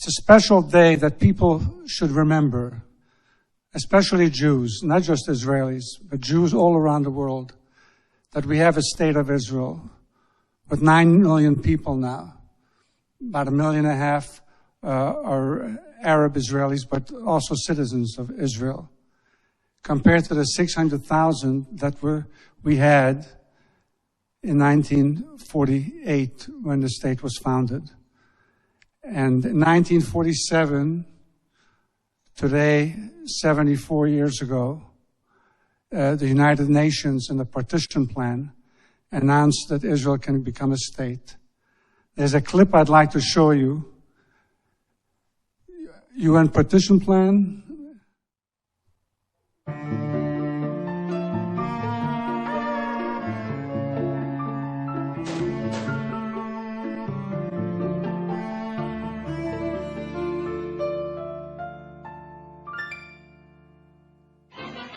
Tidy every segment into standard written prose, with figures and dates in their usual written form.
It's a special day that people should remember, especially Jews, not just Israelis, but Jews all around the world, that we have a state of Israel with 9 million people now. About 1.5 million are Arab Israelis, but also citizens of Israel, compared to the 600,000 that we had in 1948 when the state was founded. And in 1947, today, 74 years ago, the United Nations in the Partition Plan announced that Israel can become a state. There's a clip I'd like to show you. UN Partition Plan.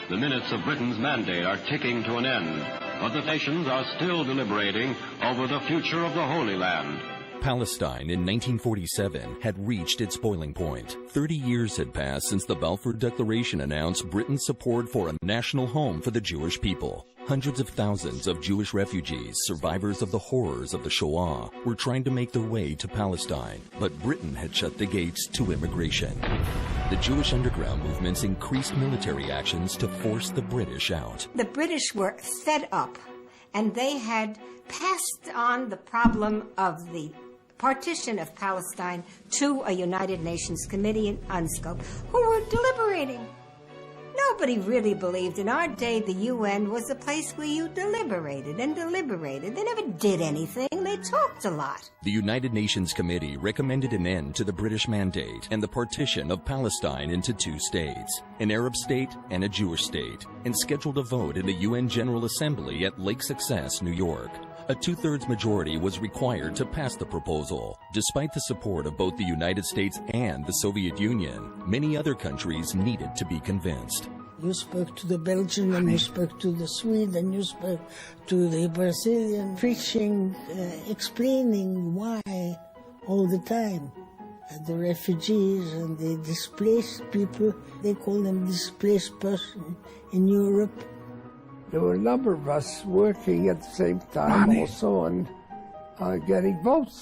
The minutes of Britain's mandate are ticking to an end, but the nations are still deliberating over the future of the Holy Land. Palestine in 1947 had reached its boiling point. 30 years had passed since the Balfour Declaration announced Britain's support for a national home for the Jewish people. Hundreds of thousands of Jewish refugees, survivors of the horrors of the Shoah, were trying to make their way to Palestine, but Britain had shut the gates to immigration. The Jewish underground movements increased military actions to force the British out. The British were fed up, and they had passed on the problem of the partition of Palestine to a United Nations committee in UNSCOP, who were deliberating. Nobody really believed in our day the UN was a place where you deliberated and deliberated. They never did anything. They talked a lot. The United Nations Committee recommended an end to the British mandate and the partition of Palestine into 2 states, an Arab state and a Jewish state, and scheduled a vote in the UN General Assembly at Lake Success, New York. A 2/3 majority was required to pass the proposal. Despite the support of both the United States and the Soviet Union, many other countries needed to be convinced. You spoke to the Belgian, and you spoke to the Swede, and you spoke to the Brazilian, preaching, explaining why all the time. And the refugees and the displaced people, they call them displaced person in Europe. There were a number of us working at the same time also on getting votes.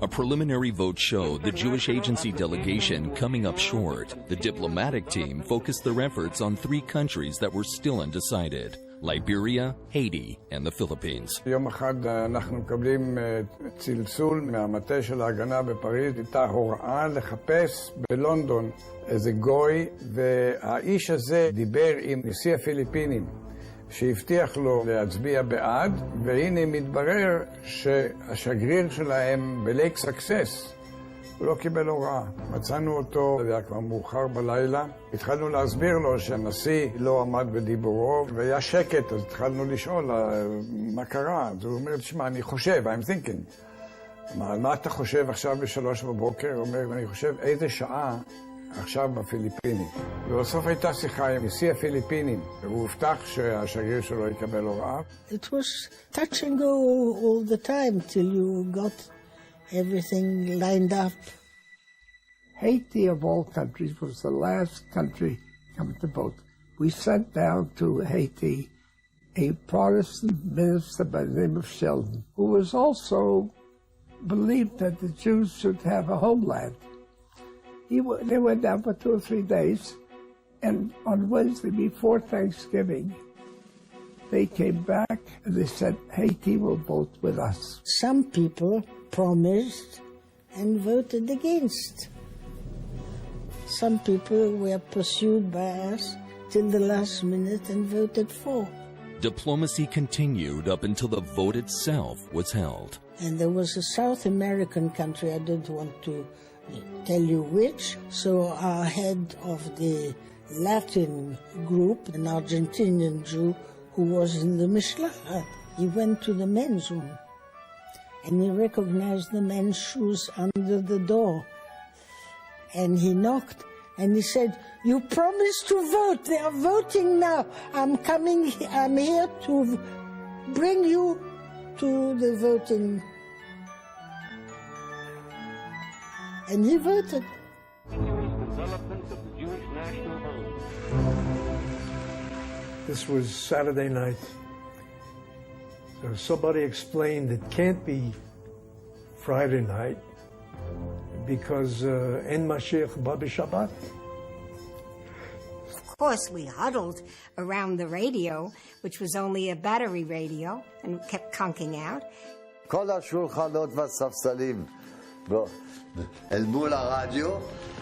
A preliminary vote showed the Jewish Agency delegation coming up short. The diplomatic team focused their efforts on 3 countries that were still undecided: Liberia, Haiti, and the Philippines. יום אחד אנחנו מקבלים צלצול מהמטה של ההגנה בפריז, הייתה הוראה לחפש בלונדון איזה גוי, והאיש הזה דיבר עם נשיא הפיליפינים, שהבטיח לו להצביע בעד, והנה מתברר שהשגריר שלהם בלייק סקסס, הוא לא קיבל הוראה. מצאנו אותו, זה היה כבר מאוחר בלילה, התחלנו להסביר לו שהנשיא לא עמד בדיבורו, והיה שקט, אז התחלנו לשאול מה קרה. אז הוא אומר, תשמע, אני חושב, I'm thinking. מה אתה חושב עכשיו ב3 בבוקר? הוא אומר, אני חושב איזה שעה עכשיו בפיליפינים. ובסוף הייתה שיחה עם נשיא הפיליפינים, והוא הבטח שהשגריר שלו יקבל הוראה. It was touch and go all the time till you got everything lined up. Haiti, of all countries, was the last country coming to vote. We sent down to Haiti a Protestant minister by the name of Sheldon, who was also believed that the Jews should have a homeland. They went down for 2 or 3 days, and on Wednesday before Thanksgiving, they came back and they said, Haiti will vote with us. Some people promised and voted against. Some people were pursued by us till the last minute and voted for. Diplomacy continued up until the vote itself was held. And there was a South American country, I don't want to tell you which, so our head of the Latin group, an Argentinian Jew who was in the Mishlachat, he went to the men's room and he recognized the men's shoes under the door. And he knocked and he said, you promised to vote, they are voting now. I'm here to bring you to the voting. And he voted. Development of the Jewish national home. This was Saturday night. So somebody explained it can't be Friday night because En Mashiach Ba B'Shabbat. Of course, we huddled around the radio, which was only a battery radio, and kept conking out. כל השולחנות והספסלים אל מול הרדיו,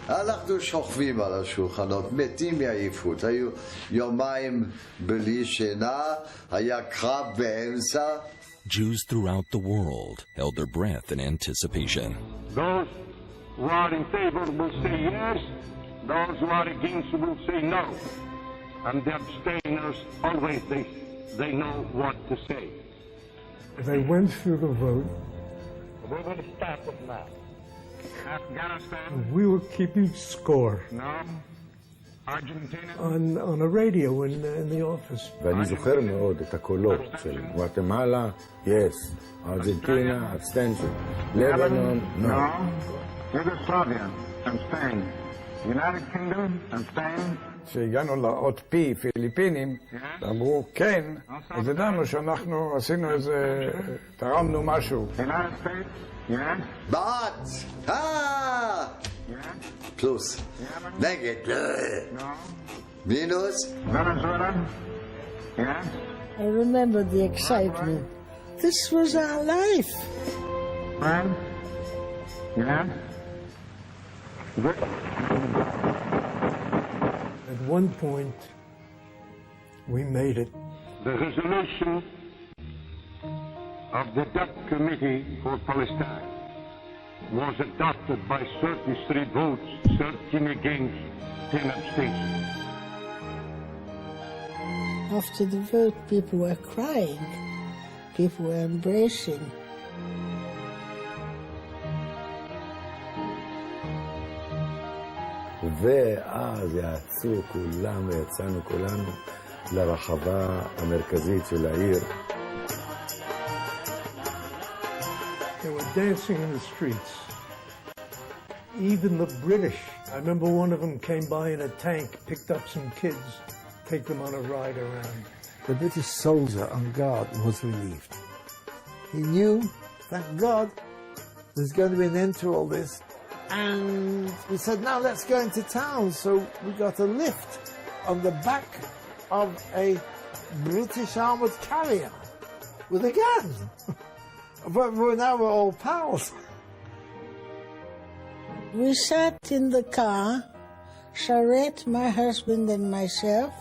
אנחנו שוכבים על השולחנות, מתים מעייפות. היו יומיים בלי שינה, היה קרב באמצע. Jews throughout the world held their breath in anticipation. Those who are in favor will say yes, those who are against will say no. And the abstainers always they know what to say. They went through the vote. We will start with now. Afghanistan. We were keeping score. No. Argentina. On a radio in the office. ואני זוכר מאוד את הקולות של גואטמלה, yes, ארגנטינה, abstention, Lebanon, no. Yugoslavia, abstain. United Kingdom, abstain. כשהגענו לאות פי, פיליפינים, אמרו כן, אז ידענו שאנחנו עשינו איזה, תרמנו משהו. בעד! פלוס. נגד. מינוס. I remember the excitement. This was our life. At one point, we made it. The resolution of the DAP Committee for Palestine was adopted by 33 votes, 13 against, 10 abstentions. After the vote, people were crying. People were embracing. ואז יצאו כולם ויצאנו כולנו לרחבה המרכזית של העיר. They were dancing in the streets. Even the British. I remember one of them came by in a tank, picked up some kids, take them on a ride around. The British soldier on guard was relieved. He knew, thank God, there's going to be an end to all this. And we said, now let's go into town. So we got a lift on the back of a British armored carrier with a gun. But now we're all pals. We sat in the car, Charette, my husband and myself,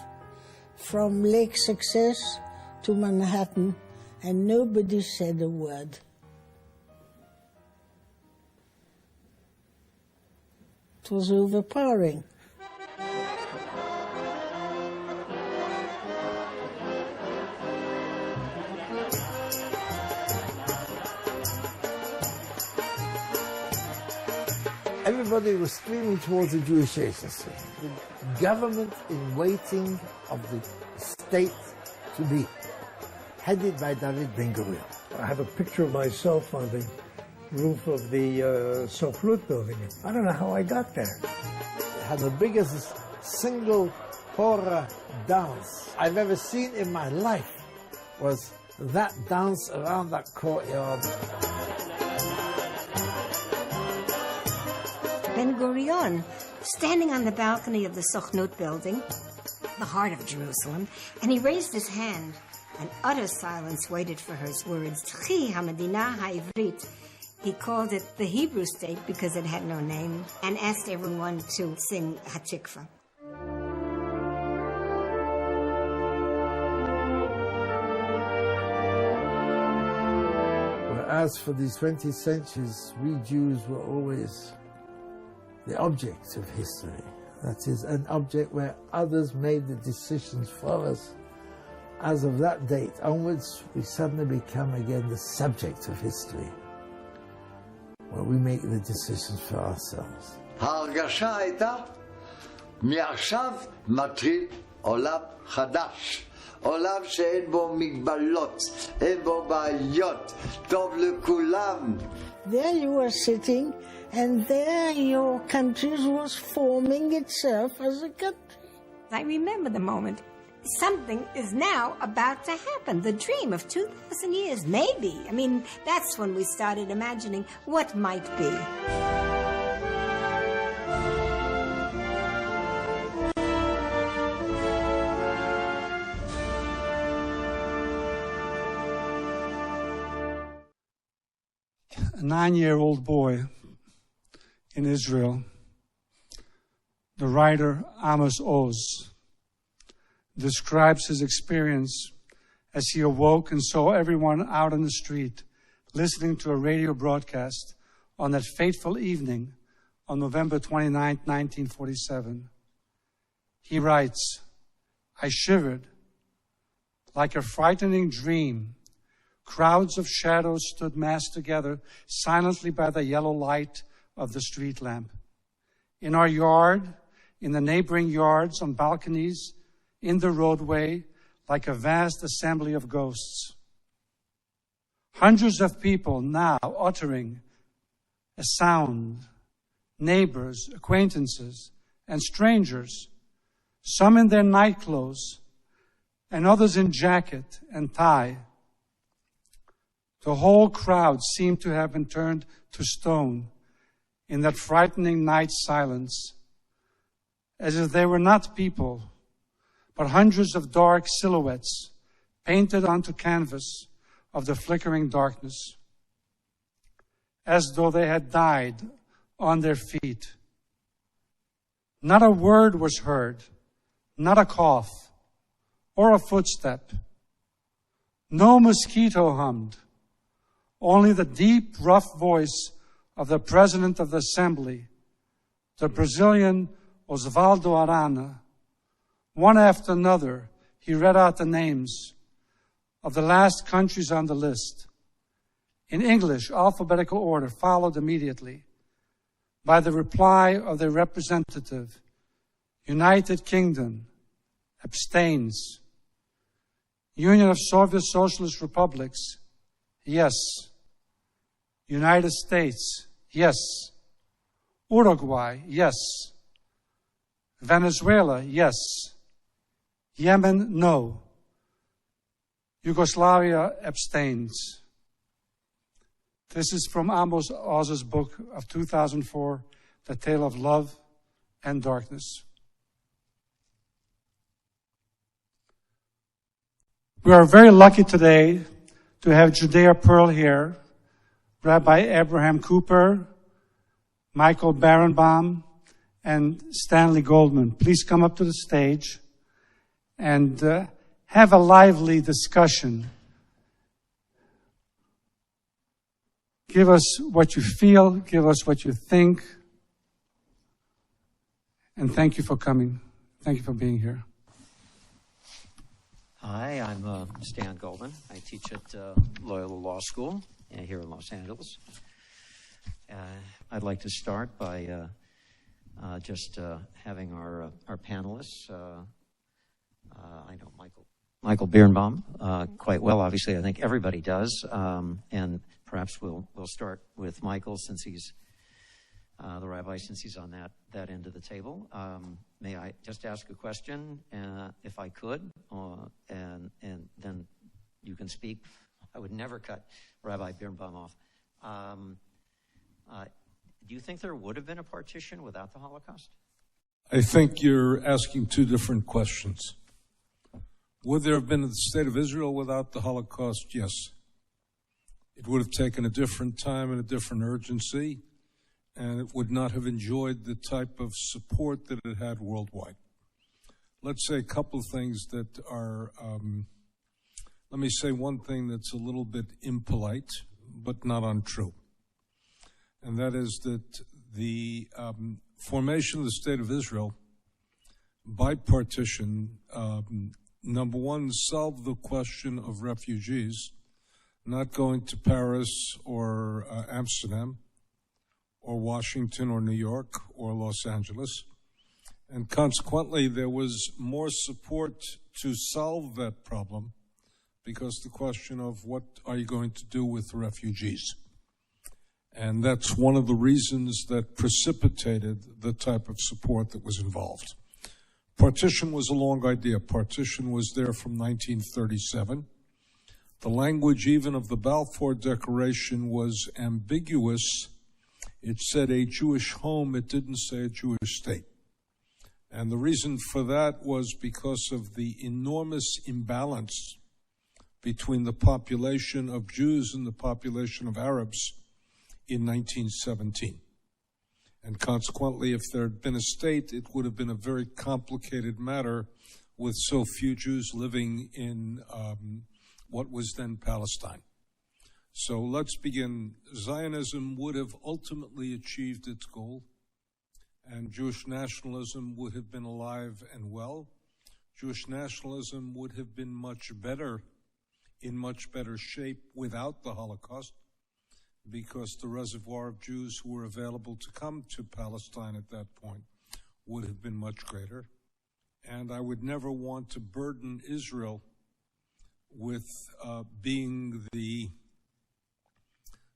from Lake Success to Manhattan, and nobody said a word. It was overpowering. Everybody was streaming towards the Jewish agency. The government in waiting of the state to be headed by David Ben-Gurion. I have a picture of myself on the roof of the Sofrut building. I don't know how I got there. It had the biggest single horror dance I've ever seen in my life was that dance around that courtyard. Ben-Gurion, standing on the balcony of the Sochnut building, the heart of Jerusalem, and he raised his hand, and utter silence waited for his words. Tchi HaMedina HaIvrit. He called it the Hebrew state because it had no name, and asked everyone to sing Hatikva. Whereas for these 20 centuries, we Jews were always the object of history. That is, an object where others made the decisions for us. As of that date onwards, we suddenly become again the subject of history, where we make the decisions for ourselves. ההרגשה הייתה, מעכשיו מתחיל עולם חדש. עולם שאין בו מגבלות, אין בו בעיות, טוב לכולם. There you were sitting, And there your country was forming itself as a country. I remember the moment. Something is now about to happen. The dream of 2,000 years, maybe. I mean, that's when we started imagining what might be. A 9-year-old boy in Israel, the writer Amos Oz, describes his experience as he awoke and saw everyone out on the street listening to a radio broadcast on that fateful evening on November 29, 1947. He writes, "I shivered like a frightening dream. Crowds of shadows stood massed together silently by the yellow light of the street lamp. In our yard, in the neighboring yards, on balconies, in the roadway, like a vast assembly of ghosts. Hundreds of people now uttering a sound, neighbors, acquaintances, and strangers, some in their nightclothes, and others in jacket and tie. The whole crowd seemed to have been turned to stone in that frightening night silence, as if they were not people, but hundreds of dark silhouettes painted onto canvas of the flickering darkness, as though they had died on their feet. Not a word was heard, not a cough or a footstep. No mosquito hummed, only the deep, rough voice of the President of the Assembly, the Brazilian Osvaldo Arana. One after another, he read out the names of the last countries on the list. In English, alphabetical order followed immediately by the reply of the representative. United Kingdom abstains. Union of Soviet Socialist Republics, yes. United States, yes. Uruguay, yes. Venezuela, yes. Yemen, no. Yugoslavia abstains. This is from Amos Oz's book of 2004, The Tale of Love and Darkness. We are very lucky today to have Judea Pearl here, Rabbi Abraham Cooper, Michael Barenbaum, and Stanley Goldman. Please come up to the stage and have a lively discussion. Give us what you feel, give us what you think, and thank you for coming. Thank you for being here. Hi, I'm Stan Goldman. I teach at Loyola Law School here in Los Angeles. I'd like to start by just having our panelists. I know Michael Birnbaum quite well. Obviously, I think everybody does. And perhaps we'll start with Michael, since he's the rabbi, since he's on that end of the table. May I just ask a question, if I could, and then you can speak. I would never cut Rabbi Birnbaum off. Do you think there would have been a partition without the Holocaust? I think you're asking two different questions. Would there have been the state of Israel without the Holocaust? Yes. It would have taken a different time and a different urgency, and it would not have enjoyed the type of support that it had worldwide. Let's say a couple of things that are, let me say one thing that's a little bit impolite, but not untrue. And that is that the formation of the State of Israel by partition, number one, solved the question of refugees not going to Paris or Amsterdam or Washington or New York or Los Angeles. And consequently, there was more support to solve that problem, because the question of what are you going to do with the refugees? And that's one of the reasons that precipitated the type of support that was involved. Partition was a long idea. Partition was there from 1937. The language even of the Balfour Declaration was ambiguous. It said a Jewish home, it didn't say a Jewish state. And the reason for that was because of the enormous imbalance between the population of Jews and the population of Arabs in 1917. And consequently, if there had been a state, it would have been a very complicated matter with so few Jews living in what was then Palestine. So let's begin. Zionism would have ultimately achieved its goal, and Jewish nationalism would have been alive and well. Jewish nationalism would have been much better, in much better shape without the Holocaust, because the reservoir of Jews who were available to come to Palestine at that point would have been much greater. And I would never want to burden Israel with being the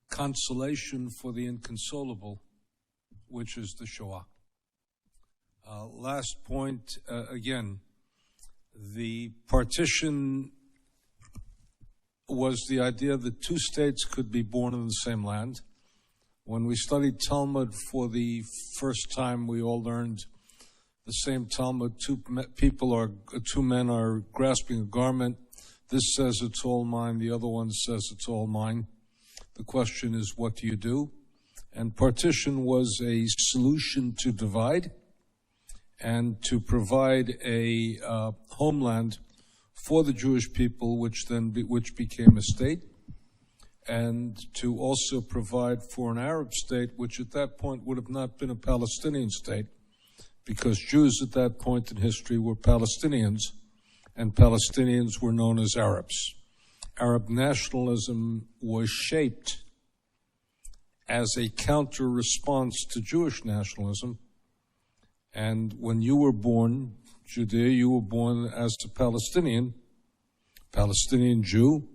consolation for the inconsolable, which is the Shoah. Last point, again, the partition was the idea that two states could be born in the same land. When we studied Talmud for the first time, we all learned the same Talmud. Two men are grasping a garment. This says it's all mine. The other one says it's all mine. The question is, what do you do? And partition was a solution to divide and to provide a homeland for the Jewish people, which became a state, and to also provide for an Arab state, which at that point would have not been a Palestinian state, because Jews at that point in history were Palestinians, and Palestinians were known as Arabs. Arab nationalism was shaped as a counter-response to Jewish nationalism, and when you were born Judea, you were born as a Palestinian Jew,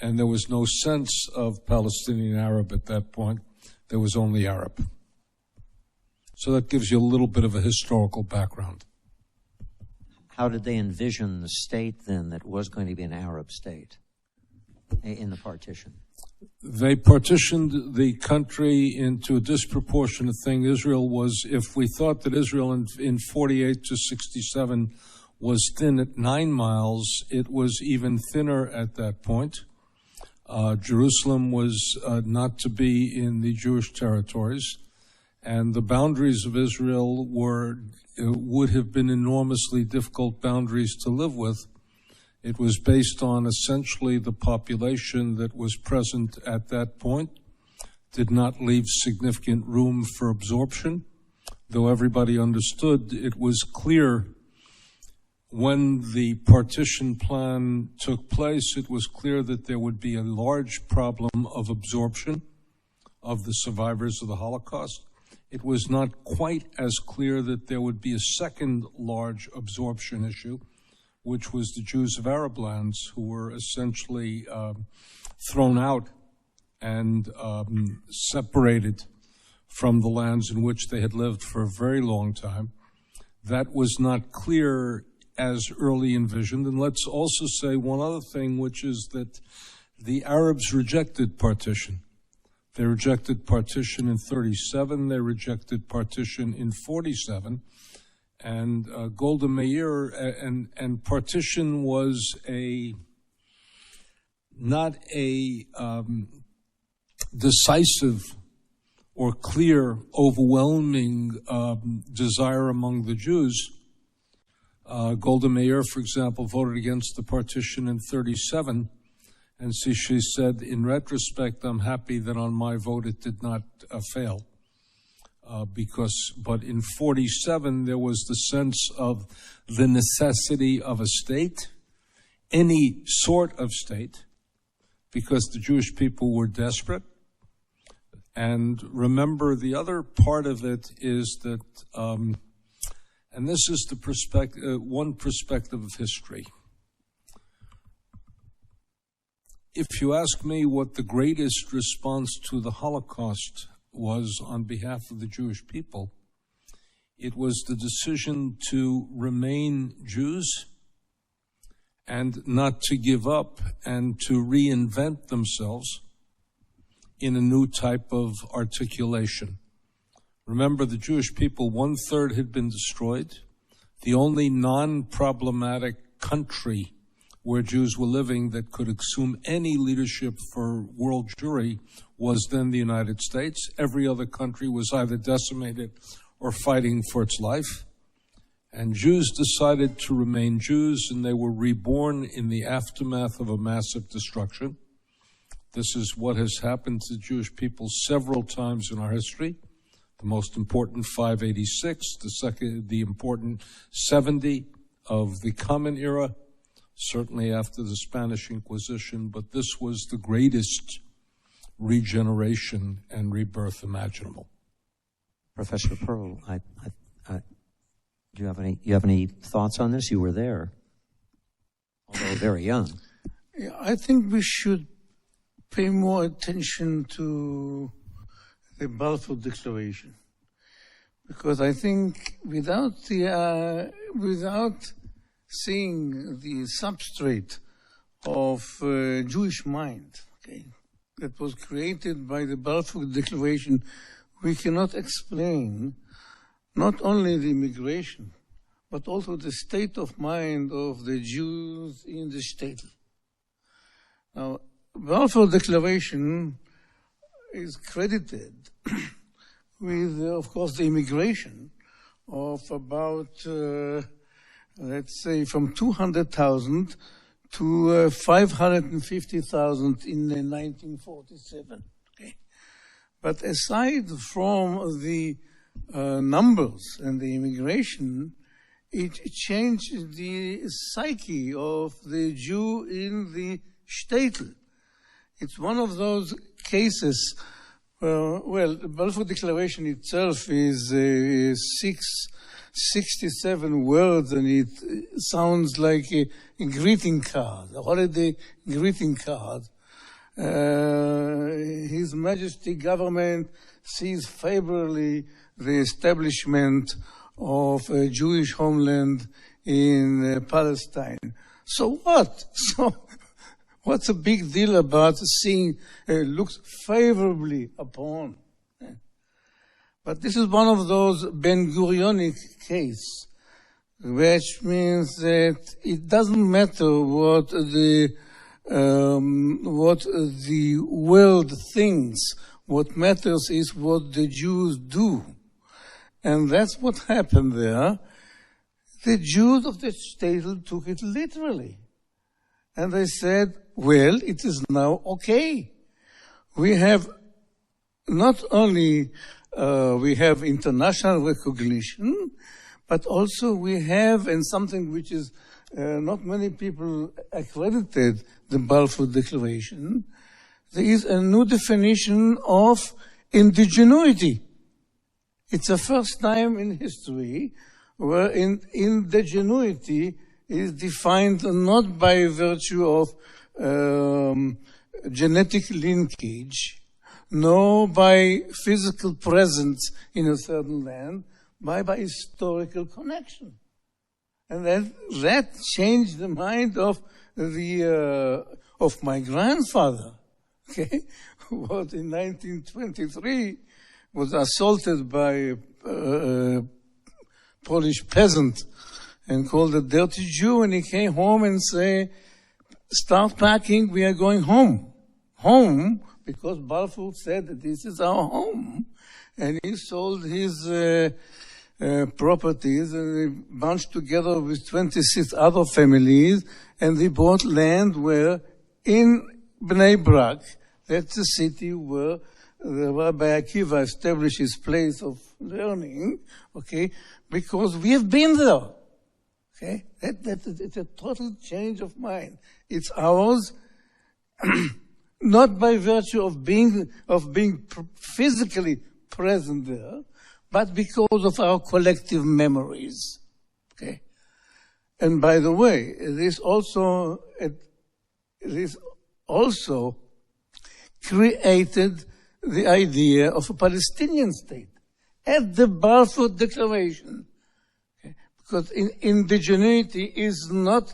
and there was no sense of Palestinian Arab at that point. There was only Arab. So that gives you a little bit of a historical background. How did they envision the state then that was going to be an Arab state in the partition? They partitioned the country into a disproportionate thing. Israel was, if we thought that Israel in 48 to 67 was thin at 9 miles, it was even thinner at that point. Jerusalem was not to be in the Jewish territories, and the boundaries of Israel would have been enormously difficult boundaries to live with. It was based on essentially the population that was present at that point, did not leave significant room for absorption, though everybody understood it was clear when the partition plan took place, it was clear that there would be a large problem of absorption of the survivors of the Holocaust. It was not quite as clear that there would be a second large absorption issue, which was the Jews of Arab lands, who were essentially thrown out and separated from the lands in which they had lived for a very long time. That was not clear as early envisioned. And let's also say one other thing, which is that the Arabs rejected partition. They rejected partition in 37. They rejected partition in 47. And Golda Meir, and partition was not a decisive or clear, overwhelming desire among the Jews. Golda Meir, for example, voted against the partition in 37, and she said, in retrospect, I'm happy that on my vote it did not fail. But in 47, there was the sense of the necessity of a state, any sort of state, because the Jewish people were desperate. And remember, the other part of it is that, and this is the one perspective of history. If you ask me what the greatest response to the Holocaust was on behalf of the Jewish people. It was the decision to remain Jews and not to give up and to reinvent themselves in a new type of articulation. Remember, the Jewish people, 1/3 had been destroyed. The only non-problematic country where Jews were living that could assume any leadership for world Jewry was then the United States. Every other country was either decimated or fighting for its life. And Jews decided to remain Jews, and they were reborn in the aftermath of a massive destruction. This is what has happened to Jewish people several times in our history. The most important 586, the important 70 of the Common Era, certainly after the Spanish Inquisition, but this was the greatest regeneration and rebirth imaginable. Professor Pearl, do you have any thoughts on this? You were there, although very young. Yeah, I think we should pay more attention to the Balfour Declaration, because I think without seeing the substrate of Jewish mind, okay, that was created by the Balfour Declaration, we cannot explain not only the immigration, but also the state of mind of the Jews in the state. Now, Balfour Declaration is credited with, of course, the immigration of about, let's say, from 200,000 to 550,000 in 1947. Okay? But aside from the numbers and the immigration, it changed the psyche of the Jew in the shtetl. It's one of those cases, well, the Balfour Declaration itself is 67 words, and it sounds like a greeting card, a holiday greeting card. His Majesty government sees favorably the establishment of a Jewish homeland in Palestine. So what? So what's a big deal about seeing looks favorably upon? But this is one of those Ben-Gurionic cases, which means that it doesn't matter what the world thinks. What matters is what the Jews do. And that's what happened there. The Jews of the shtetl took it literally. And they said, well, it is now okay. We have not only we have international recognition, but also we have, and something which is not many people accredited, the Balfour Declaration, there is a new definition of indigeneity. It's the first time in history where indigeneity is defined not by virtue of genetic linkage, nor by physical presence in a certain land, but by historical connection. And that changed the mind of my grandfather, okay, who in 1923 was assaulted by a Polish peasant and called a dirty Jew, and he came home and said, start packing, we are going home. Home, because Balfour said that this is our home. And he sold his properties, and they bunched together with 26 other families, and they bought land where in Bnei Brak, that's the city where the Rabbi Akiva established his place of learning, okay, because we have been there. Okay, it's a total change of mind. It's ours, not by virtue of being physically present there, but because of our collective memories. Okay, and by the way, this also created the idea of a Palestinian state at the Balfour Declaration. Okay? Because indigeneity is not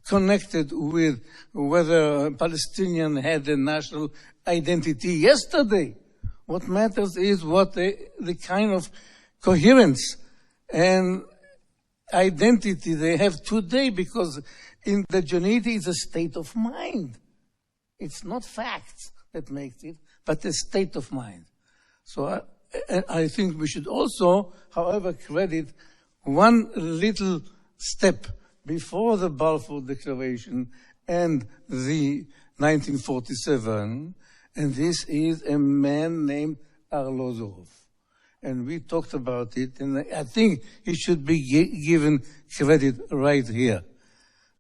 connected with whether a Palestinian had a national identity yesterday. What matters is what the kind of coherence and identity they have today, because indigeneity is a state of mind. It's not facts that makes it, but a state of mind. So I think we should also, however, credit one little step before the Balfour Declaration and the 1947, and this is a man named Arlosov. And we talked about it, and I think he should be given credit right here.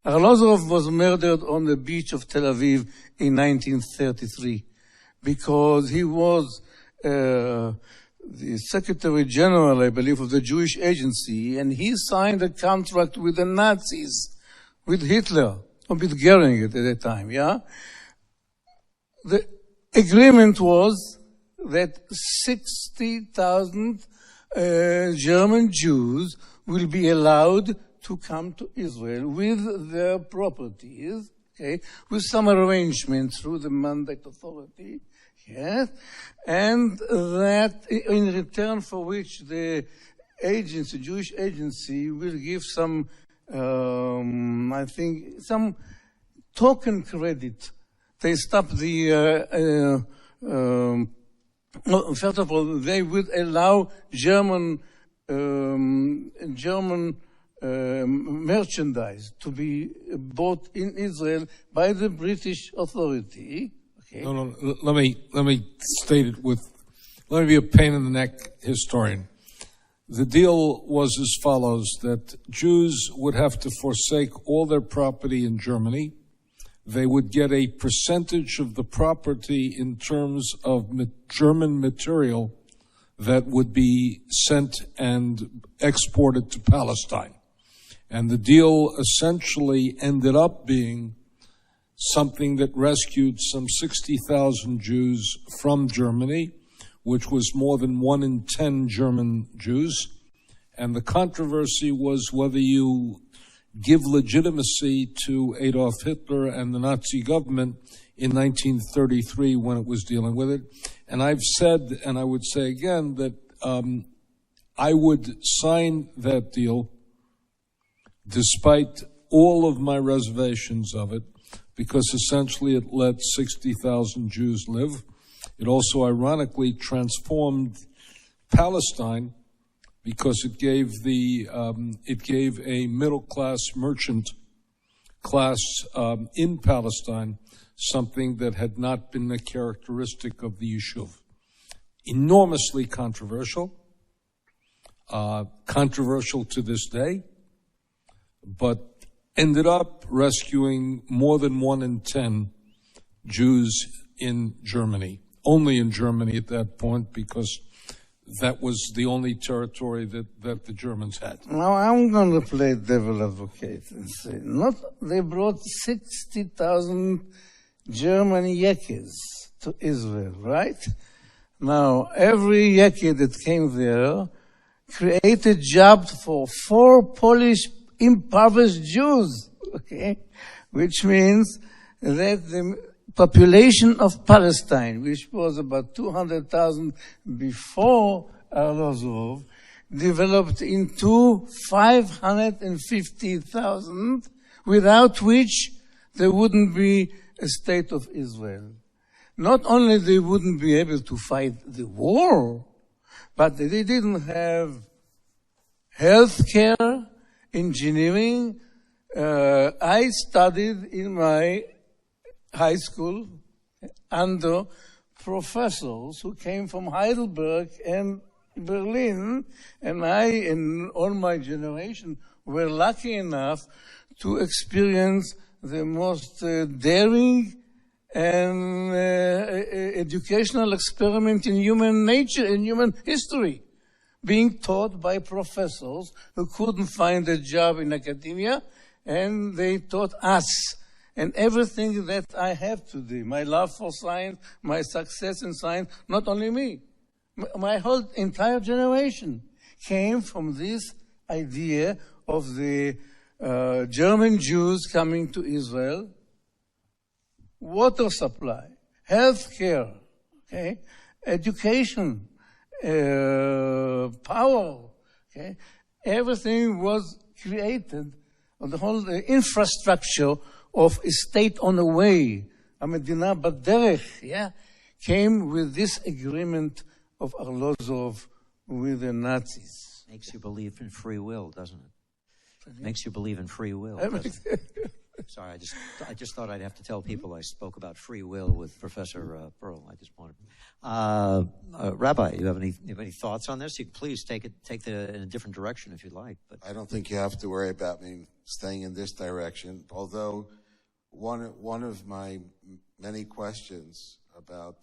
Arlosov was murdered on the beach of Tel Aviv in 1933 because he was the Secretary General, I believe, of the Jewish Agency, and he signed a contract with the Nazis, with Hitler, or with Goering at that time, yeah? The agreement was that 60,000 German Jews will be allowed to come to Israel with their properties, okay, with some arrangement through the Mandate Authority, yes, and that in return for which the agency, Jewish agency, will give some, I think, some token credit. They stopped the, no, first of all, they would allow German merchandise to be bought in Israel by the British authority. Okay. No, let me state it let me be a pain in the neck historian. The deal was as follows, that Jews would have to forsake all their property in Germany. They would get a percentage of the property in terms of German material that would be sent and exported to Palestine. And the deal essentially ended up being something that rescued some 60,000 Jews from Germany, which was more than 1 in 10 German Jews. And the controversy was whether you give legitimacy to Adolf Hitler and the Nazi government in 1933 when it was dealing with it. And I've said, and I would say again, that I would sign that deal despite all of my reservations of it, because essentially it let 60,000 Jews live. It also ironically transformed Palestine, because it gave a middle-class merchant class in Palestine something that had not been a characteristic of the Yishuv. Enormously controversial, controversial to this day, but ended up rescuing more than 1 in 10 Jews in Germany. Only in Germany at that point, because that was the only territory that the Germans had. Now I'm going to play devil advocate and say, they brought 60,000 German Yekkes to Israel, right? Now, every Yekke that came there created jobs for 4 Polish impoverished Jews, okay? Which means that the population of Palestine, which was about 200,000 before Arlosov, developed into 550,000, without which there wouldn't be a state of Israel. Not only they wouldn't be able to fight the war, but they didn't have health care, engineering. I studied in my high school under professors who came from Heidelberg and Berlin, and I and all my generation were lucky enough to experience the most daring and educational experiment in human nature, in human history, being taught by professors who couldn't find a job in academia, and they taught us. and everything that I have today, my love for science, my success in science, not only me, my whole entire generation came from this idea of the German Jews coming to Israel, water supply, health care, okay, education, power, okay. Everything was created on the whole infrastructure of a state on the way, המדינה בדרך, yeah, came with this agreement of Arlozov with the Nazis. Makes you believe in free will, doesn't it? Makes you believe in free will. Doesn't it? Sorry, I just thought I'd have to tell people I spoke about free will with Professor Pearl. I just wanted. Rabbi, you have any thoughts on this? You can please take it in a different direction if you'd like. But I don't think you have to worry about me staying in this direction. Although one of my many questions about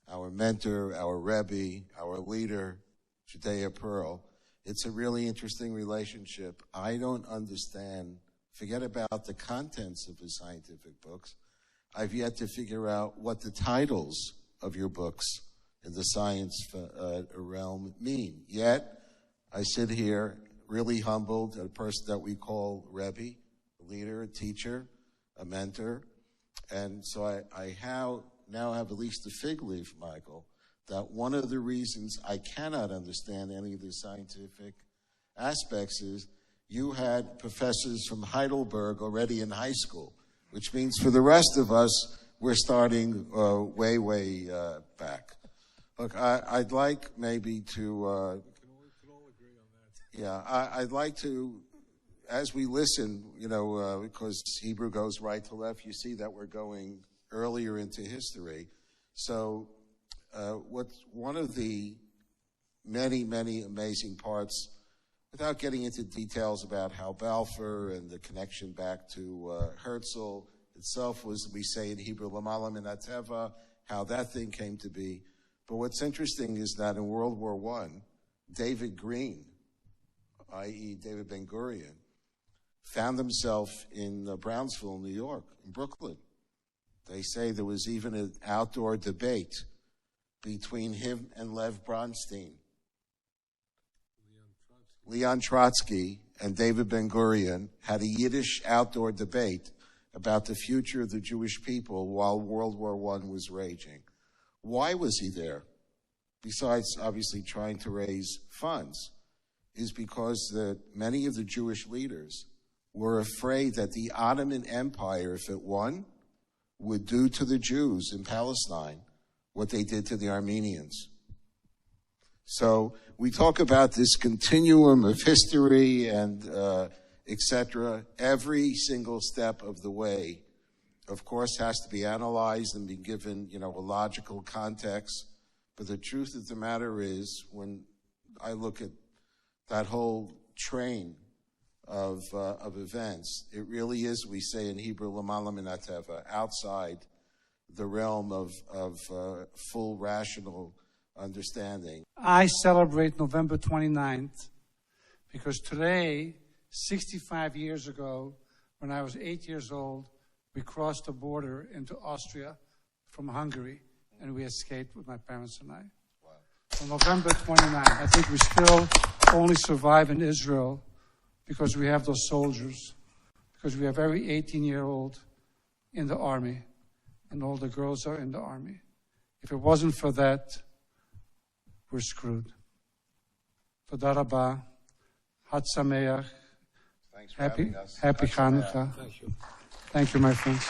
our mentor, our Rebbe, our leader, Judea Pearl, it's a really interesting relationship. I don't understand. Forget about the contents of his scientific books. I've yet to figure out what the titles of your books in the science realm mean. Yet, I sit here really humbled, a person that we call Rebbe, a leader, a teacher, a mentor. And so I now have at least a fig leaf, Michael, that one of the reasons I cannot understand any of the scientific aspects is you had professors from Heidelberg already in high school, which means for the rest of us, we're starting way back. Look, I'd like maybe to... we can all agree on that. Yeah, I'd like to, as we listen, because Hebrew goes right to left, you see that we're going earlier into history. So what's one of the many amazing parts, without getting into details about how Balfour and the connection back to Herzl itself was, we say in Hebrew, Lamala min hateva, how that thing came to be. But what's interesting is that in World War I, David Green, i.e. David Ben-Gurion, found himself in Brownsville, New York, in Brooklyn. They say there was even an outdoor debate between him and Lev Bronstein. Leon Trotsky and David Ben-Gurion had a Yiddish outdoor debate about the future of the Jewish people while World War I was raging. Why was he there? Besides obviously trying to raise funds, is because many of the Jewish leaders were afraid that the Ottoman Empire, if it won, would do to the Jews in Palestine what they did to the Armenians. So we talk about this continuum of history and etc. Every single step of the way, of course, has to be analyzed and be given, a logical context. But the truth of the matter is, when I look at that whole train of events, it really is, we say in Hebrew, lamala min hateva, outside the realm of full rational understanding. I celebrate November 29th because today, 65 years ago, when I was 8 years old, we crossed the border into Austria from Hungary, and we escaped with my parents and I. Wow. So November 29th, I think we still only survive in Israel because we have those soldiers, because we have every 18-year-old in the army, and all the girls are in the army. If it wasn't for that, we're screwed. Toda rabah, Chag Sameach, happy Hanukkah. Thank you. Thank you, my friends.